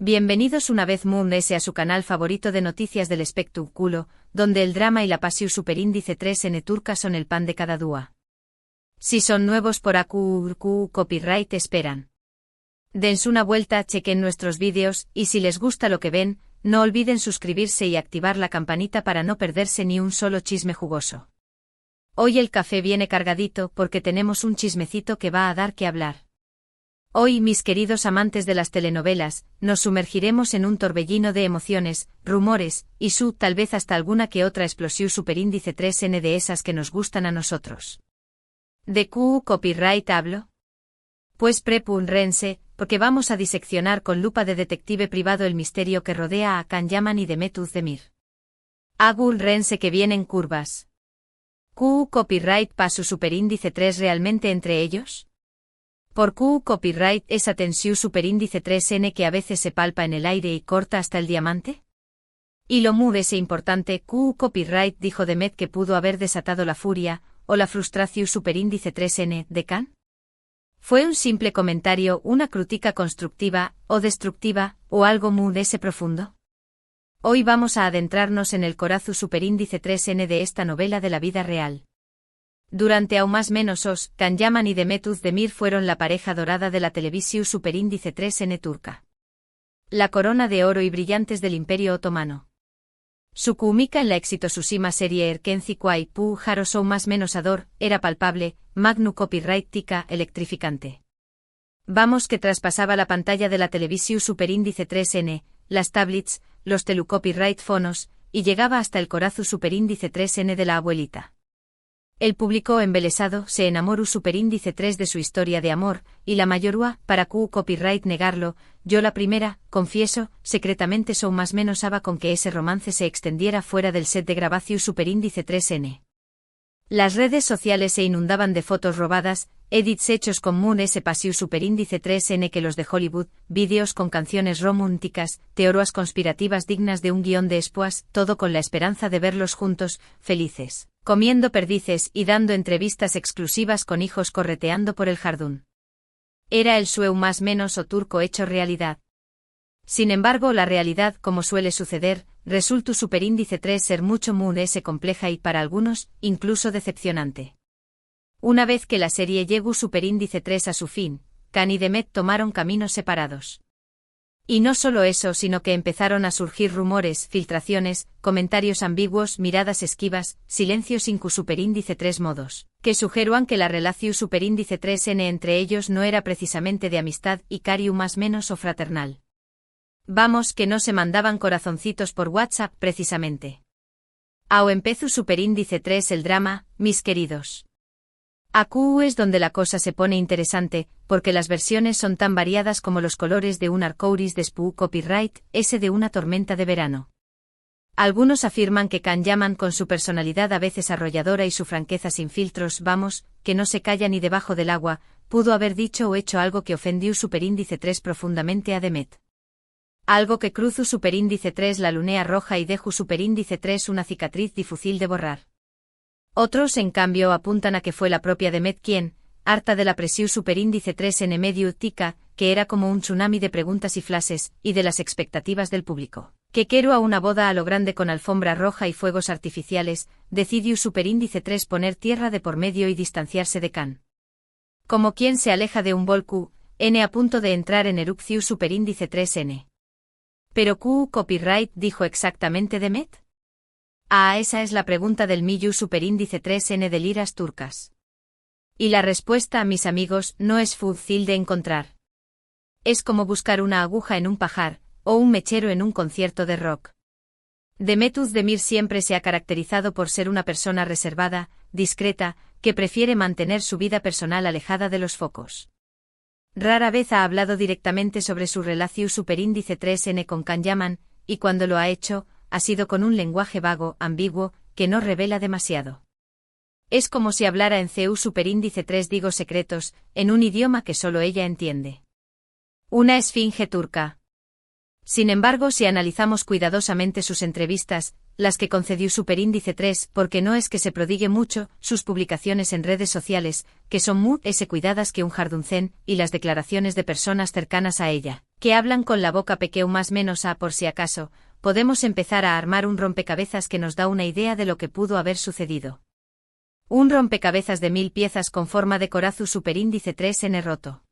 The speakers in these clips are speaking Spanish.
Bienvenidos una vez Moon S a su canal favorito de noticias del espectáculo, donde el drama y la pasión superíndice 3N turca son el pan de cada día. Si son nuevos por AQQ Copyright esperan. Dense una vuelta, chequen nuestros vídeos, y si les gusta lo que ven, no olviden suscribirse y activar la campanita para no perderse ni un solo chisme jugoso. Hoy el café viene cargadito porque tenemos un chismecito que va a dar que hablar. Hoy, mis queridos amantes de las telenovelas, nos sumergiremos en un torbellino de emociones, rumores, y tal vez hasta alguna que otra explosión superíndice 3N de esas que nos gustan a nosotros. ¿De qué copyright hablo? Pues prepúrense, porque vamos a diseccionar con lupa de detective privado el misterio que rodea a Can Yaman y Demet Özdemir. Agúrense que vienen curvas. ¿Qué copyright pasu superíndice 3 realmente entre ellos? Por Q copyright esa tensión superíndice 3N que a veces se palpa en el aire y corta hasta el diamante? Y lo muy ese importante Q copyright dijo Demet que pudo haber desatado la furia, o la frustración superíndice 3N, de Can. ¿Fue un simple comentario, una crítica constructiva, o destructiva, o algo muy ese profundo? Hoy vamos a adentrarnos en el corazón superíndice 3N de esta novela de la vida real. Durante aún más menos Can Yaman y Demet Özdemir fueron la pareja dorada de la televisión superíndice 3N turca. La corona de oro y brillantes del Imperio Otomano. Su química en la exitosísima serie Erkenci Quay Pu Jaro más menos ador, era palpable, magnu copyright tica electrificante. Vamos que traspasaba la pantalla de la televisión superíndice 3N, las tablets, los telecopyright fonos, y llegaba hasta el corazón superíndice 3N de la abuelita. El público embelesado se enamoró superíndice 3 de su historia de amor, y la mayorúa, para Q copyright negarlo, yo la primera, confieso, secretamente más menos haba con que ese romance se extendiera fuera del set de grabación superíndice 3N. Las redes sociales se inundaban de fotos robadas, edits hechos con Moon S pasión superíndice 3N que los de Hollywood, vídeos con canciones románticas, teorías conspirativas dignas de un guión de espoas, todo con la esperanza de verlos juntos, felices, comiendo perdices y dando entrevistas exclusivas con hijos correteando por el jardín. Era el sueño más menos o turco hecho realidad. Sin embargo, la realidad, como suele suceder, resultó superíndice 3 ser mucho Moon S compleja y para algunos, incluso decepcionante. Una vez que la serie llegó superíndice 3 a su fin, Can y Demet tomaron caminos separados. Y no solo eso, sino que empezaron a surgir rumores, filtraciones, comentarios ambiguos, miradas esquivas, silencios sin Q superíndice 3 modos, que sugeruan que la relación superíndice 3N entre ellos no era precisamente de amistad y cariño más menos o fraternal. Vamos que no se mandaban corazoncitos por WhatsApp precisamente. Ao empezó superíndice 3 el drama, mis queridos. Aquí es donde la cosa se pone interesante, porque las versiones son tan variadas como los colores de un arcoíris de Spoo copyright, ese de una tormenta de verano. Algunos afirman que Can Yaman con su personalidad a veces arrolladora y su franqueza sin filtros, vamos, que no se calla ni debajo del agua, pudo haber dicho o hecho algo que ofendió superíndice 3 profundamente a Demet. Algo que cruzó superíndice 3 la lunea roja y dejó superíndice 3 una cicatriz difícil de borrar. Otros, en cambio, apuntan a que fue la propia Demet quien, harta de la presión superíndice 3 en medio tica, que era como un tsunami de preguntas y flashes, y de las expectativas del público, que quiero a una boda a lo grande con alfombra roja y fuegos artificiales, decidió superíndice 3 poner tierra de por medio y distanciarse de Can. Como quien se aleja de un volcán, N a punto de entrar en erupción superíndice 3N. ¿Pero Q copyright dijo exactamente Demet? Esa es la pregunta del millón superíndice 3N de liras turcas. Y la respuesta, mis amigos, no es fácil de encontrar. Es como buscar una aguja en un pajar, o un mechero en un concierto de rock. Demet Özdemir siempre se ha caracterizado por ser una persona reservada, discreta, que prefiere mantener su vida personal alejada de los focos. Rara vez ha hablado directamente sobre su relación superíndice 3N con Can Yaman, y cuando lo ha hecho, ha sido con un lenguaje vago, ambiguo, que no revela demasiado. Es como si hablara en CU superíndice 3 digo secretos, en un idioma que solo ella entiende. Una esfinge turca. Sin embargo, si analizamos cuidadosamente sus entrevistas, las que concedió superíndice 3, porque no es que se prodigue mucho, sus publicaciones en redes sociales, que son muy cuidadas que un jarduncén, y las declaraciones de personas cercanas a ella, que hablan con la boca pequeña más menos a por si acaso, podemos empezar a armar un rompecabezas que nos da una idea de lo que pudo haber sucedido. Un rompecabezas de 1000 piezas con forma de corazón superíndice 3n roto.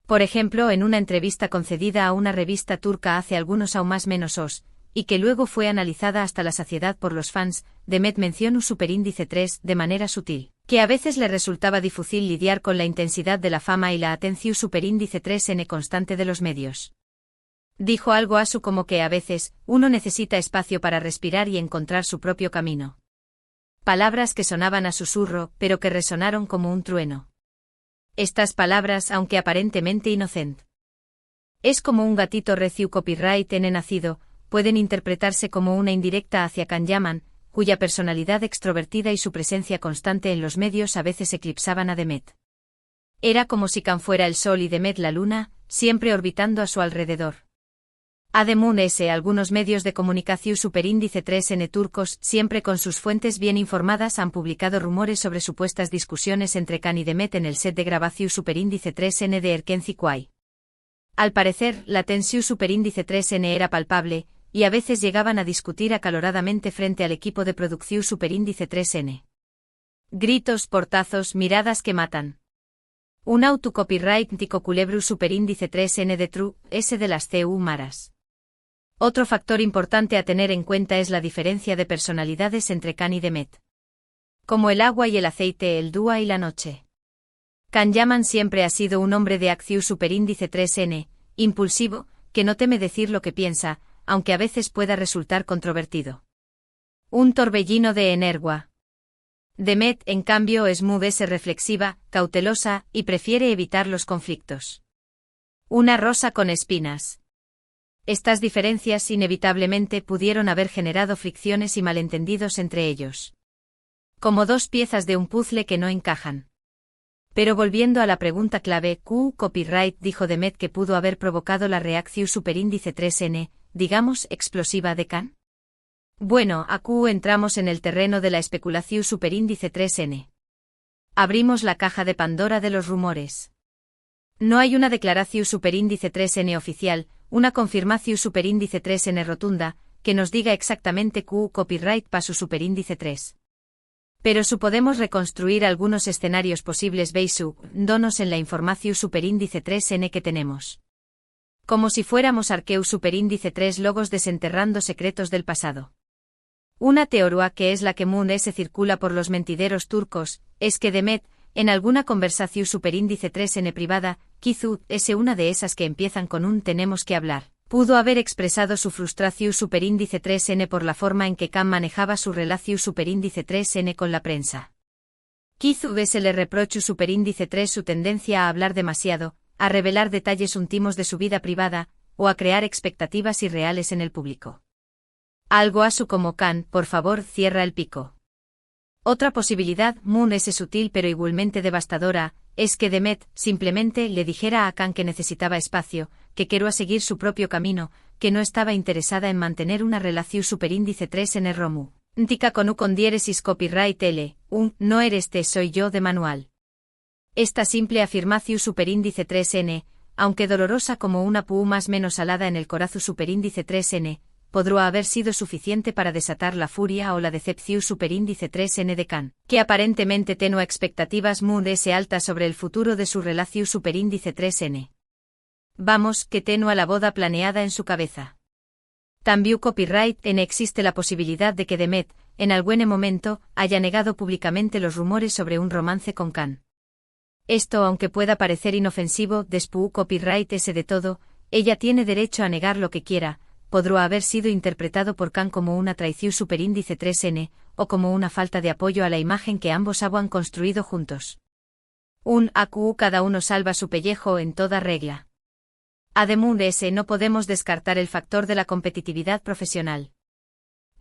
Por ejemplo, en una entrevista concedida a una revista turca hace algunos aún más menos os, y que luego fue analizada hasta la saciedad por los fans, Demet mencionó un superíndice 3 de manera sutil, que a veces le resultaba difícil lidiar con la intensidad de la fama y la atención superíndice 3n constante de los medios. Dijo algo así como que a veces, uno necesita espacio para respirar y encontrar su propio camino. Palabras que sonaban a susurro, pero que resonaron como un trueno. Estas palabras, aunque aparentemente inocente, es como un gatito recién copyright en nacido, pueden interpretarse como una indirecta hacia Can Yaman, cuya personalidad extrovertida y su presencia constante en los medios a veces eclipsaban a Demet. Era como si Can fuera el sol y Demet la luna, siempre orbitando a su alrededor. Además, algunos medios de comunicación superíndice 3n turcos, siempre con sus fuentes bien informadas, han publicado rumores sobre supuestas discusiones entre Can y Demet en el set de grabación superíndice 3n de Erkenci Kuay. Al parecer, la tensión superíndice 3n era palpable, y a veces llegaban a discutir acaloradamente frente al equipo de producción superíndice 3n. Gritos, portazos, miradas que matan. Un autocopyright tico culebru superíndice 3n de true, S de las CU maras. Otro factor importante a tener en cuenta es la diferencia de personalidades entre Can y Demet. Como el agua y el aceite, el día y la noche. Can Yaman siempre ha sido un hombre de acción superíndice 3n, impulsivo, que no teme decir lo que piensa, aunque a veces pueda resultar controvertido. Un torbellino de energua. Demet, en cambio, es mudese reflexiva, cautelosa, y prefiere evitar los conflictos. Una rosa con espinas. Estas diferencias inevitablemente pudieron haber generado fricciones y malentendidos entre ellos. Como dos piezas de un puzzle que no encajan. Pero volviendo a la pregunta clave, ¿Q copyright dijo Demet que pudo haber provocado la reacción superíndice 3n, digamos, explosiva de Can? Bueno, a Q entramos en el terreno de la especulación superíndice 3n. Abrimos la caja de Pandora de los rumores. No hay una declaración superíndice 3n oficial, una confirmación superíndice 3n rotunda, que nos diga exactamente Q copyright para su superíndice 3. Pero podemos reconstruir algunos escenarios posibles basándonos en la información superíndice 3n que tenemos. Como si fuéramos arqueu superíndice 3 logos desenterrando secretos del pasado. Una teoría que es la que se circula por los mentideros turcos, es que Demet, en alguna conversación superíndice 3n privada, quizá es una de esas que empiezan con un tenemos que hablar, pudo haber expresado su frustración superíndice 3n por la forma en que Can manejaba su relación superíndice 3n con la prensa. Quizá se le reprochu superíndice 3 su tendencia a hablar demasiado, a revelar detalles íntimos de su vida privada, o a crear expectativas irreales en el público. Algo así como Can, por favor, cierra el pico. Otra posibilidad, es sutil pero igualmente devastadora, es que Demet simplemente le dijera a Can que necesitaba espacio, que quería seguir su propio camino, que no estaba interesada en mantener una relación superíndice 3 en el Romu. Ntica con u con diéresis copyright L, no eres te soy yo de manual. Esta simple afirmación superíndice 3n, aunque dolorosa como una pu más menos alada en el corazón superíndice 3n, podría haber sido suficiente para desatar la furia o la decepción superíndice 3n de Can, que aparentemente tenía expectativas muy altas sobre el futuro de su relación superíndice 3n. Vamos, que tenía la boda planeada en su cabeza. También copyright en existe la posibilidad de que Demet, en algún momento, haya negado públicamente los rumores sobre un romance con Can. Esto, aunque pueda parecer inofensivo, después copyright ese de todo, ella tiene derecho a negar lo que quiera, podría haber sido interpretado por Can como una traición superíndice 3n, o como una falta de apoyo a la imagen que ambos habían construido juntos. Un AQ cada uno salva su pellejo en toda regla. Además no podemos descartar el factor de la competitividad profesional.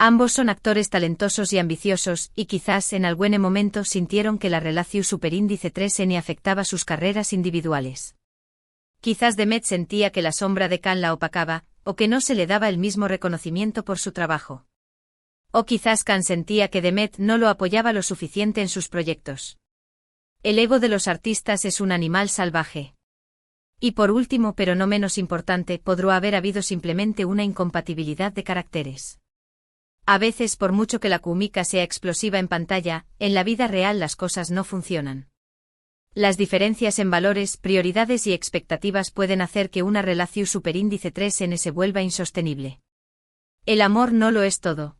Ambos son actores talentosos y ambiciosos, y quizás en algún momento sintieron que la relación superíndice 3n afectaba sus carreras individuales. Quizás Demet sentía que la sombra de Can la opacaba, o que no se le daba el mismo reconocimiento por su trabajo. O quizás Can sentía que Demet no lo apoyaba lo suficiente en sus proyectos. El ego de los artistas es un animal salvaje. Y por último, pero no menos importante, podrá haber habido simplemente una incompatibilidad de caracteres. A veces, por mucho que la química sea explosiva en pantalla, en la vida real las cosas no funcionan. Las diferencias en valores, prioridades y expectativas pueden hacer que una relación superíndice 3n se vuelva insostenible. El amor no lo es todo.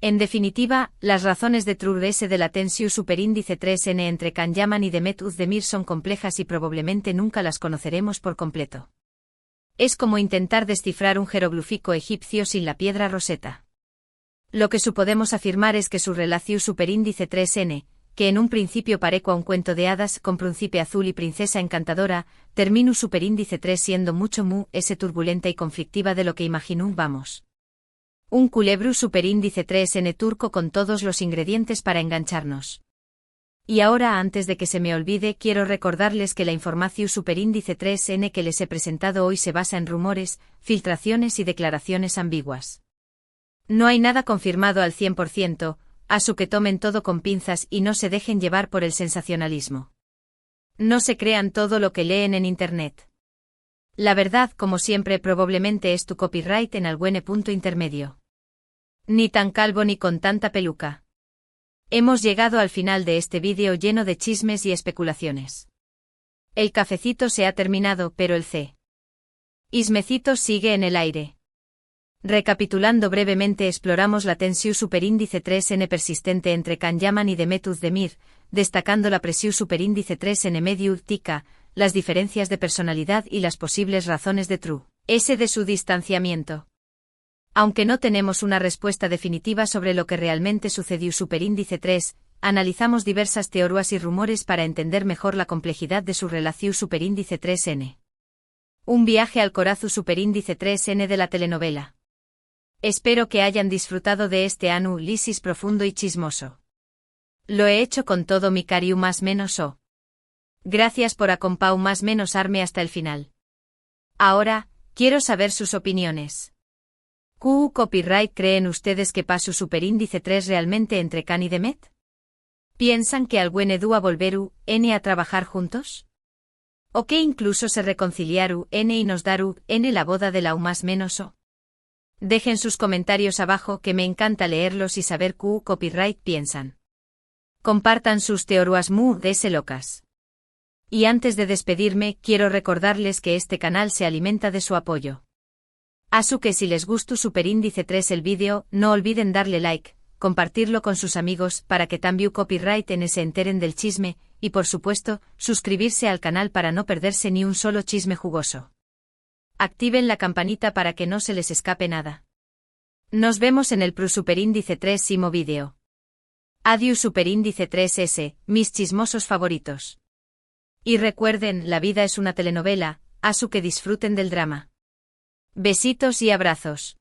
En definitiva, las razones de True-S de la tensión superíndice 3n entre Can Yaman y Demet Özdemir son complejas y probablemente nunca las conoceremos por completo. Es como intentar descifrar un jeroglífico egipcio sin la piedra Rosetta. Lo que podemos afirmar es que su relación superíndice 3n, que en un principio parecía un cuento de hadas con príncipe azul y princesa encantadora, terminó superíndice 3 siendo mucho turbulenta y conflictiva de lo que imaginó vamos. Un culebro superíndice 3n turco con todos los ingredientes para engancharnos. Y ahora, antes de que se me olvide, quiero recordarles que la información superíndice 3n que les he presentado hoy se basa en rumores, filtraciones y declaraciones ambiguas. No hay nada confirmado al 100%, así que tomen todo con pinzas y no se dejen llevar por el sensacionalismo. No se crean todo lo que leen en Internet. La verdad, como siempre, probablemente es tu copyright en algún punto intermedio. Ni tan calvo ni con tanta peluca. Hemos llegado al final de este vídeo lleno de chismes y especulaciones. El cafecito se ha terminado, pero el ismecito sigue en el aire. Recapitulando brevemente, exploramos la tensión superíndice 3n persistente entre Can Yaman y Demet Özdemir, destacando la presión superíndice 3n medio tica, las diferencias de personalidad y las posibles razones de True-S de su distanciamiento. Aunque no tenemos una respuesta definitiva sobre lo que realmente sucedió superíndice 3, analizamos diversas teorías y rumores para entender mejor la complejidad de su relación superíndice 3n. Un viaje al corazón superíndice 3n de la telenovela. Espero que hayan disfrutado de este análisis profundo y chismoso. Lo he hecho con todo mi cariño más menos o. Gracias por acompañarme más menos arme hasta el final. Ahora, quiero saber sus opiniones. ¿Copyright creen ustedes que pasó superíndice 3 realmente entre Can y Demet? ¿Piensan que algún a volveru, n a trabajar juntos? ¿O que incluso se reconciliaru, n y nos daru, n la boda de la más menos o? Dejen sus comentarios abajo que me encanta leerlos y saber copyright piensan. Compartan sus teorías de locas. Y antes de despedirme, quiero recordarles que este canal se alimenta de su apoyo. Así que si les gustó superíndice 3 el vídeo, no olviden darle like, compartirlo con sus amigos para que también copyright en se enteren del chisme, y por supuesto, suscribirse al canal para no perderse ni un solo chisme jugoso. Activen la campanita para que no se les escape nada. Nos vemos en el superíndice 3 vídeo. Adiós superíndice 3s, mis chismosos favoritos. Y recuerden, la vida es una telenovela, así que disfruten del drama. Besitos y abrazos.